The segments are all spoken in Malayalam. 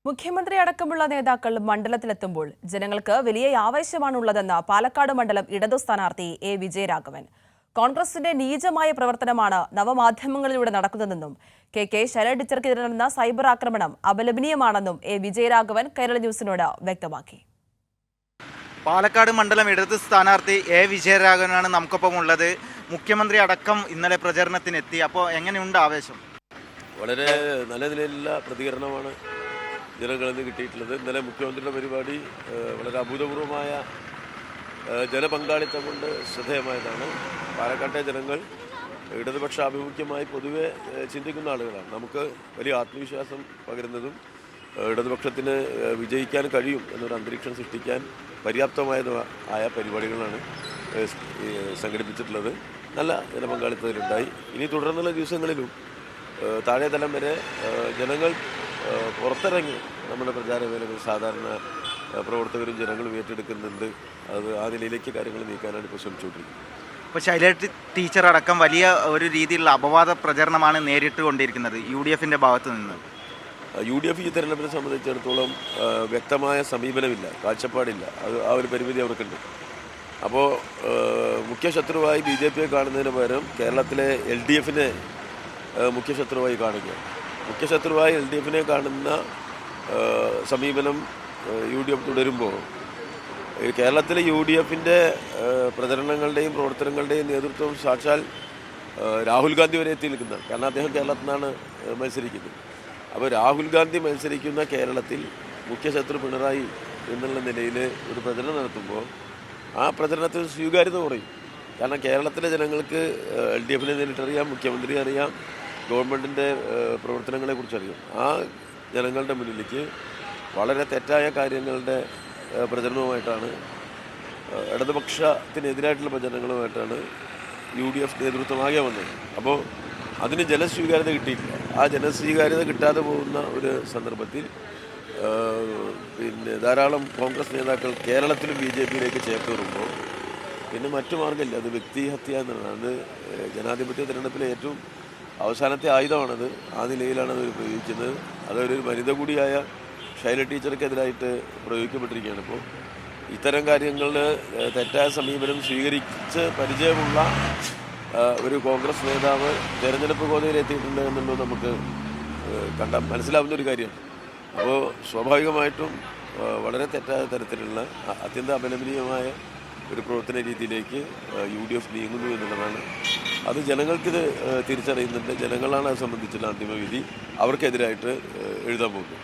മുഖ്യമന്ത്രി അടക്കമുള്ള നേതാക്കൾ മണ്ഡലത്തിലെത്തുമ്പോൾ ജനങ്ങൾക്ക് വലിയ ആവേശമാണുള്ളതെന്ന് പാലക്കാട് മണ്ഡലം ഇടതു സ്ഥാനാർത്ഥി എ വിജയരാഘവൻ. കോൺഗ്രസിന്റെ നീചമായ പ്രവർത്തനമാണ് നവമാധ്യമങ്ങളിലൂടെ നടക്കുന്നതെന്നും കെ ശൈലജ ടീച്ചർക്കെതിരെ നടന്ന സൈബർ ആക്രമണം അപലപനീയമാണെന്നും എ വിജയരാഘവൻ കേരള ന്യൂസിനോട് വ്യക്തമാക്കി. പാലക്കാട് മണ്ഡലം ഇടത് സ്ഥാനാർത്ഥി എ വിജയരാഘവനാണ് നമുക്കൊപ്പം ഉള്ളത്. മുഖ്യമന്ത്രി അടക്കം ഇന്നലെ പ്രചരണത്തിനെത്തി. അപ്പോൾ എങ്ങനെയുണ്ട് ആവേശം? വളരെ നല്ല നിലയിലുള്ള പ്രതികരണമാണ് ജനങ്ങളിൽ നിന്ന് കിട്ടിയിട്ടുള്ളത്. ഇന്നലെ മുഖ്യമന്ത്രിയുടെ പരിപാടി വളരെ അഭൂതപൂർവമായ ജനപങ്കാളിത്തം കൊണ്ട് ശ്രദ്ധേയമായതാണ്. പാലക്കാട്ടെ ജനങ്ങൾ ഇടതുപക്ഷ ആഭിമുഖ്യമായി പൊതുവെ ചിന്തിക്കുന്ന ആളുകളാണ്. നമുക്ക് വലിയ ആത്മവിശ്വാസം പകരുന്നതും ഇടതുപക്ഷത്തിന് വിജയിക്കാൻ കഴിയും എന്നൊരു അന്തരീക്ഷം സൃഷ്ടിക്കാൻ പര്യാപ്തമായതായ പരിപാടികളാണ് സംഘടിപ്പിച്ചിട്ടുള്ളത്. നല്ല ജനപങ്കാളിത്തത്തിലുണ്ടായി. ഇനി തുടർന്നുള്ള ദിവസങ്ങളിലും താഴെ തലം വരെ ജനങ്ങൾ പുറത്തിറങ്ങി നമ്മുടെ പ്രചാരവേലകൾ സാധാരണ പ്രവർത്തകരും ജനങ്ങളും ഏറ്റെടുക്കുന്നുണ്ട്. അത് ആ നിലയിലേക്ക് കാര്യങ്ങൾ നീക്കാനാണ് ഇപ്പോൾ ശ്രമിച്ചുകൊണ്ടിരിക്കുന്നത്. ഇപ്പോൾ ശൈലജ ടീച്ചർ അടക്കം വലിയ ഒരു രീതിയിലുള്ള അപവാദ പ്രചരണമാണ് നേരിട്ടുകൊണ്ടിരിക്കുന്നത് UDFിൻ്റെ ഭാഗത്തു നിന്ന്. UDF ഈ തെരഞ്ഞെടുപ്പിനെ സംബന്ധിച്ചിടത്തോളം വ്യക്തമായ സമീപനമില്ല, കാഴ്ചപ്പാടില്ല. ആ ഒരു പരിമിതി അവർക്കുണ്ട്. അപ്പോൾ മുഖ്യ ശത്രുവായി BJPയെ കാണുന്നതിന് പകരം കേരളത്തിലെ LDFനെ മുഖ്യ ശത്രുവായി കാണുകയാണ്. മുഖ്യ ശത്രുവായി LDFനെ കാണുന്ന സമീപനം UDF തുടരുമ്പോൾ കേരളത്തിലെ UDFിൻ്റെ പ്രചരണങ്ങളുടെയും പ്രവർത്തനങ്ങളുടെയും നേതൃത്വം സാക്ഷാൽ രാഹുൽ ഗാന്ധി വരെ എത്തി നിൽക്കുന്നതാണ്. കാരണം അദ്ദേഹം കേരളത്തിൽ നിന്നാണ് മത്സരിക്കുന്നത്. അപ്പോൾ രാഹുൽ ഗാന്ധി മത്സരിക്കുന്ന കേരളത്തിൽ മുഖ്യ ശത്രു പിണറായി എന്നുള്ള നിലയിൽ ഒരു പ്രചരണം നടത്തുമ്പോൾ ആ പ്രചരണത്തിൽ സ്വീകാര്യത കുറയും. കാരണം കേരളത്തിലെ ജനങ്ങൾക്ക് LDFനെ നേരിട്ടറിയാം, മുഖ്യമന്ത്രി അറിയാം, ഗവൺമെൻറ്റിൻ്റെ പ്രവർത്തനങ്ങളെക്കുറിച്ചറിയാം. ആ ജനങ്ങളുടെ മുന്നിലേക്ക് വളരെ തെറ്റായ കാര്യങ്ങളുടെ പ്രചരണവുമായിട്ടാണ്, ഇടതുപക്ഷത്തിനെതിരായിട്ടുള്ള പ്രചരണങ്ങളുമായിട്ടാണ് UDF നേതൃത്വമാകെ വന്നത്. അപ്പോൾ അതിന് ജനസ്വീകാര്യത കിട്ടിയിട്ടില്ല. ആ ജനസ്വീകാര്യത കിട്ടാതെ പോകുന്ന ഒരു സന്ദർഭത്തിൽ ധാരാളം കോൺഗ്രസ് നേതാക്കൾ കേരളത്തിലും BJPയിലേക്ക് ചേക്കേറുമ്പോൾ പിന്നെ മറ്റു മാർഗ്ഗമില്ല. അത് വ്യക്തിഹത്യ എന്നുള്ളതാണ്. അത് ജനാധിപത്യ തിരഞ്ഞെടുപ്പിലെ ഏറ്റവും അവസാനത്തെ ആയുധമാണത്. ആ നിലയിലാണ് അത് പ്രയോഗിക്കുന്നത്. അതൊരു വനിത കൂടിയായ ശൈലജ ടീച്ചർക്കെതിരായിട്ട് പ്രയോഗിക്കപ്പെട്ടിരിക്കുകയാണ്. ഇപ്പോൾ ഇത്തരം കാര്യങ്ങളിൽ തെറ്റായ സമീപനം സ്വീകരിച്ച് പരിചയമുള്ള ഒരു കോൺഗ്രസ് നേതാവ് തെരഞ്ഞെടുപ്പ് ഗോതയിൽ എത്തിയിട്ടുണ്ട് എന്നുള്ളത് നമുക്ക് മനസ്സിലാവുന്ന ഒരു കാര്യമാണ്. അപ്പോൾ സ്വാഭാവികമായിട്ടും വളരെ തെറ്റായ തരത്തിലുള്ള അത്യന്തം അപലപനീയമായ ഒരു പ്രവർത്തന രീതിയിലേക്ക് UDF നീങ്ങുന്നു എന്നുള്ളതാണ്. അത് ജനങ്ങൾക്കിത് തിരിച്ചറിയുന്നുണ്ട്. ജനങ്ങളാണ് അത് സംബന്ധിച്ചുള്ള അന്തിമവിധി അവർക്കെതിരായിട്ട് എഴുതാൻ പോകുന്നത്.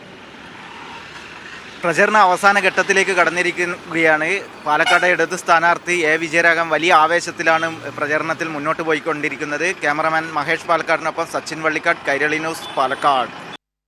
പ്രചരണ അവസാന ഘട്ടത്തിലേക്ക് കടന്നിരിക്കുകയാണ്. പാലക്കാട് ഇടത് സ്ഥാനാർത്ഥി എ വിജയരാഘവൻ വലിയ ആവേശത്തിലാണ് പ്രചരണത്തിൽ മുന്നോട്ട് പോയിക്കൊണ്ടിരിക്കുന്നത്. ക്യാമറമാൻ മഹേഷ് പാലക്കാടിനൊപ്പം സച്ചിൻ വള്ളിക്കാട്, കൈരളി ന്യൂസ്, പാലക്കാട്.